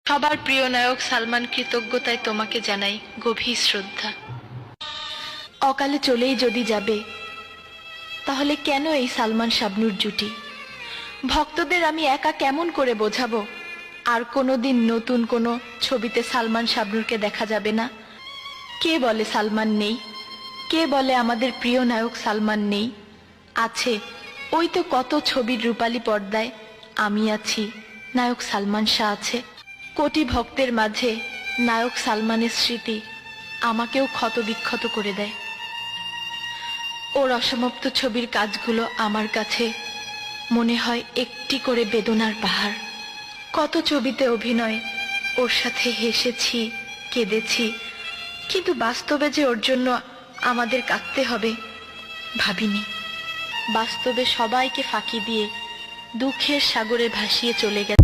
সবার প্রিয় নায়ক সালমান, কৃতজ্ঞতায় তোমাকে জানাই গভীর শ্রদ্ধা। অকালে চলেই যদি যাবে, তাহলে কেন এই সালমান শাবনূর জুটি? ভক্তদের আমি একা কেমন করে বোঝাবো আর কোনোদিন নতুন কোনো ছবিতে সালমান শাবনূরকে দেখা যাবে না? কে বলে সালমান নেই? কে বলে আমাদের প্রিয় নায়ক সালমান নেই? আছে, ওই তো কত ছবির রূপালী পর্দায় আমি আছি, নায়ক সালমান শাহ আছে। কোটি ভক্তের মাঝে নায়ক সালমানের স্মৃতি আমাকেও ক্ষতবিক্ষত করে দেয়। ওর অসমাপ্ত ছবির কাজগুলো আমার কাছে মনে হয় একটি করে বেদনার পাহাড়। কত ছবিতে অভিনয়, ওর সাথে হেসেছি, কেঁদেছি, কিন্তু বাস্তবে যে ওর জন্য আমাদের কাঁদতে হবে ভাবিনি। বাস্তবে সবাইকে ফাঁকি দিয়ে দুঃখের সাগরে ভাসিয়ে চলে গেছে।